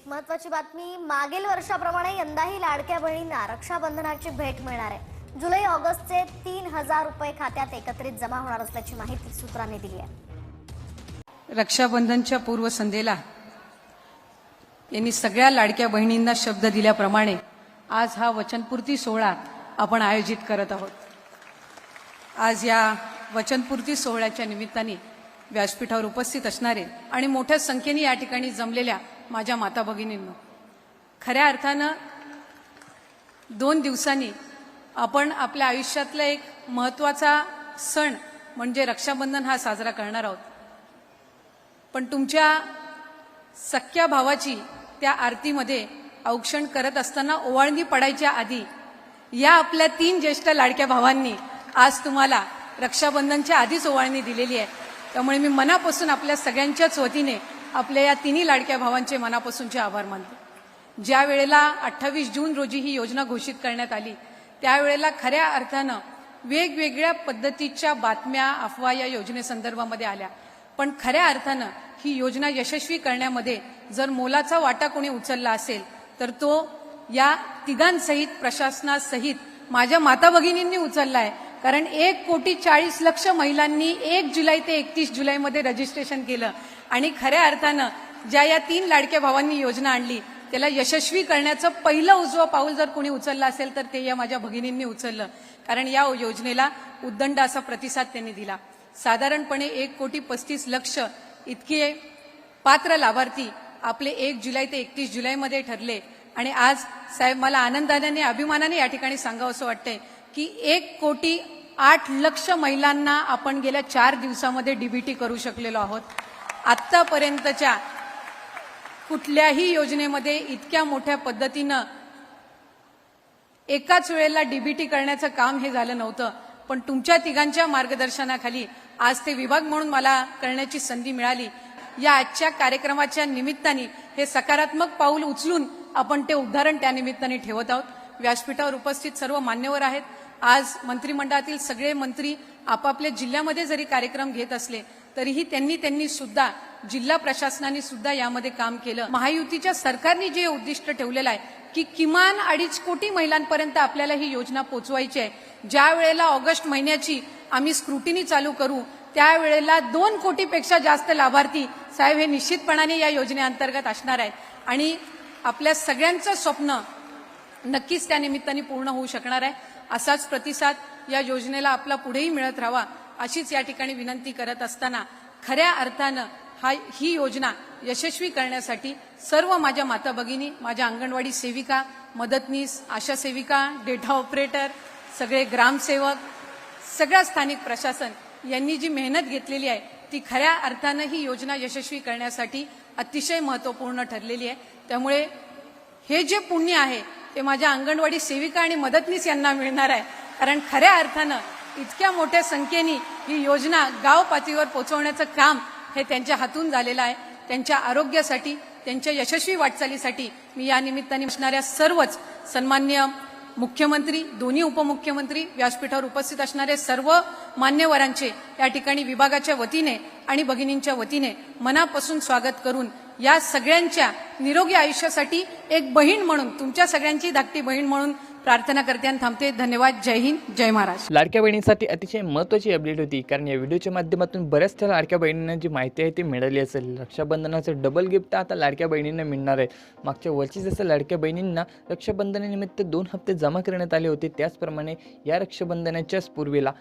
महत्वाची बातमी, मागील वर्षाप्रमाणे यंदाही लाडक्या बहिणींना रक्षाबंधनाची भेट मिळणार आहे। जुलै ऑगस्टचे 3000 रुपये खात्यात एकत्रित जमा होणार असल्याची माहिती सूत्रांनी दिली आहे। रक्षाबंधनच्या पूर्वसंध्येला यांनी सगळ्या लाडक्या बहिणींना शब्द दिल्याप्रमाणे आज हा वचनपूर्ती सोहळा आपण आयोजित करत आहोत। आज या वचनपूर्ती सोहळ्याच्या निमित्ताने व्यासपीठावर उपस्थित असणारे आणि मोठ्या संख्येने या ठिकाणी जमलेल्या माझ्या माता भगिनींनो, खऱ्या अर्थानं 2 दिवसांनी आपण आपल्या आयुष्यातला एक महत्त्वाचा सण म्हणजे रक्षाबंधन हा साजरा करणार आहोत। पण तुमच्या सख्या भावाची त्या आरतीमध्ये औक्षण करत असताना ओवाळणी पडायच्या आधी या आपल्या 3 ज्येष्ठ लाडक्या भावांनी आज तुम्हाला रक्षाबंधनच्या आधीच ओवाळणी दिलेली आहे। त्यामुळे मी मनापासून आपल्या सगळ्यांच्याच वतीने आपल्या या 3 लाडक्या भावांचे मनापासूनचे आभार मानते। ज्या वेळेला 28 जून रोजी ही योजना घोषित करण्यात आली त्यावेळेला खऱ्या अर्थानं वेगवेगळ्या पद्धतीच्या बातम्या अफवा या योजनेसंदर्भामध्ये आल्या, पण खऱ्या अर्थानं ही योजना यशस्वी करण्यामध्ये जर मोलाचा वाटा कोणी उचलला असेल तर तो या तिघांसहित प्रशासनासहित माझ्या माता भगिनींनी उचलला आहे। कारण 1,40,00,000 महिलांनी 1 जुलै ते 31 जुलैमध्ये रजिस्ट्रेशन केलं आणि खऱ्या अर्थानं ज्या या 3 लाडक्या भावांनी योजना आणली त्याला यशस्वी करण्याचं पहिलं उजवं पाऊल जर कोणी उचललं असेल तर ते या माझ्या भगिनींनी उचललं। कारण या योजनेला उद्दंड असा प्रतिसाद त्यांनी दिला। साधारणपणे 1,35,00,000 इतके पात्र लाभार्थी आपले 1 जुलै ते 31 जुलैमध्ये ठरले आणि आज साहेब मला आनंदाने अभिमानाने या ठिकाणी सांगावंसं वाटतंय की 1,08,00,000 महिलांना आपण गेल्या 4 दिवसामध्ये डीबीटी करू शकलेलो आहोत। आतापर्यंतच्या कुठल्याही योजनेमध्ये इतक्या मोठ्या पद्धतीनं एकाच वेळेला डीबीटी करण्याचं काम हे झालं नव्हतं, पण तुमच्या तिघांच्या मार्गदर्शनाखाली आज ते विभाग म्हणून मला करण्याची संधी मिळाली। या आजच्या कार्यक्रमाच्या निमित्ताने हे सकारात्मक पाऊल उचलून आपण ते उदाहरण त्या निमित्ताने ठेवत आहोत। व्यासपीठावर उपस्थित सर्व मान्यवर आहेत। आज मंत्रिमंडळातील सगळे मंत्री आपापल्या जिल्ह्यामध्ये जरी कार्यक्रम घेत असले तरीही त्यांनी सुद्धा जिल्हा प्रशासनाने सुद्धा यामध्ये काम केलं। महायुतीच्या सरकारने जे उद्दिष्ट ठेवलेलं आहे की किमान 2.5 कोटी महिलांपर्यंत आपल्याला ही योजना पोहोचवायची आहे। ज्या वेळेला ऑगस्ट महिन्याची आम्ही स्क्रुटिनी चालू करू त्यावेळेला 2 कोटीपेक्षा जास्त लाभार्थी साहेब हे निश्चितपणाने या योजनेअंतर्गत असणार आहेत आणि आपल्या सगळ्यांचं स्वप्न नक्कीच त्या निमित्ताने पूर्ण होऊ शकणार आहे। असाच प्रतिसाद या योजनेला आपला पुढेही मिळत राहावा अशीच या ठिकाणी विनंती करत असताना खऱ्या अर्थानं ही योजना यशस्वी करण्यासाठी सर्व माझ्या माता भगिनी, माझ्या अंगणवाडी सेविका, मदतनीस, आशा सेविका, डेटा ऑपरेटर, सगळे ग्रामसेवक, सगळं स्थानिक प्रशासन यांनी जी मेहनत घेतलेली आहे ती खऱ्या अर्थानं ही योजना यशस्वी करण्यासाठी अतिशय महत्त्वपूर्ण ठरलेली आहे। त्यामुळे हे जे पुण्य आहे ते माझ्या अंगणवाडी सेविका आणि मदतनीस यांना मिळणार आहे। कारण खऱ्या अर्थानं इतक्या मोठ्या संख्येने ही योजना गाव पातळीवर पोहोचवण्याचं काम हे त्यांच्या हातून झालेलं आहे। त्यांच्या आरोग्यासाठी, त्यांच्या यशस्वी वाटचालीसाठी मी या निमित्ताने असणाऱ्या सर्वच सन्माननीय मुख्यमंत्री, दोन्ही उपमुख्यमंत्री, व्यासपीठावर उपस्थित असणारे सर्व मान्यवरांचे या ठिकाणी विभागाच्या वतीने आणि भगिनींच्या वतीने मनापासून स्वागत करून या सगळ्यांच्या निरोगी आयुष्यासाठी एक बहीण म्हणून, तुमच्या सगळ्यांची धाकटी बहीण म्हणून प्रार्थना करते आणि थांबते। धन्यवाद। जय हिंद, जय महाराष्ट्र। लाडक्या बहिणींसाठी अतिशय महत्त्वाची अपडेट होती, कारण या व्हिडिओच्या माध्यमातून बऱ्याचशा लाडक्या बहिणींना जी माहिती आहे ती मिळाली असेल। रक्षाबंधनाचं डबल गिफ्ट आता लाडक्या बहिणींना मिळणार आहे। मागच्या वर्षी जसं लाडक्या बहिणींना रक्षाबंधनानिमित्त 2 हप्ते जमा करण्यात आले होते, त्याचप्रमाणे या रक्षाबंधनाच्याच पूर्वेला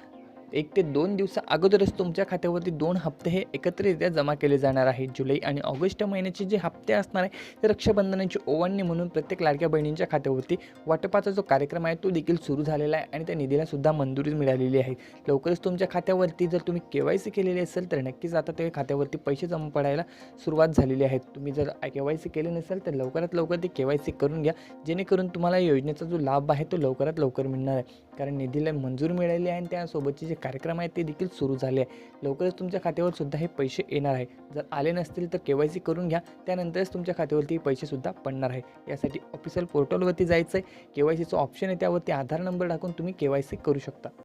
1 ते 2 दिवसा अगोदरच तुमच्या खात्यावरती 2 हप्ते हे एकत्रितरित्या जमा केले जाणार आहेत। जुलै आणि ऑगस्ट महिन्याचे जे हप्ते असणार आहे ते रक्षाबंधनाची ओवाळणी म्हणून प्रत्येक लाडक्या बहिणींच्या खात्यावरती वाटपाचा जो कार्यक्रम आहे तो देखील सुरू झालेला आहे आणि त्या निधीला सुद्धा मंजुरी मिळालेली आहे। लवकरच तुमच्या खात्यावरती जर तुम्ही KYC केलेली असेल तर नक्कीच आता ते खात्यावरती पैसे जमा पडायला सुरुवात झालेली आहे। तुम्ही जर KYC केले नसेल तर लवकरात लवकर ते KYC करून घ्या, जेणेकरून तुम्हाला योजनेचा जो लाभ आहे तो लवकरात लवकर मिळणार आहे। कारण निधीला मंजूर मिळाली आहे आणि त्यासोबतचे जे कार्यक्रम आहेत ते देखील सुरू झाले आहे। लवकरच तुमच्या खात्यावर सुद्धा हे पैसे येणार आहे। जर आले नसतील तर KYC करून घ्या, त्यानंतरच तुमच्या खात्यावरती पैसे सुद्धा पडणार आहे। यासाठी ऑफिशियल पोर्टलवरती जायचं आहे, KYCचं ऑप्शन आहे त्यावरती आधार नंबर टाकून तुम्ही KYC करू शकता।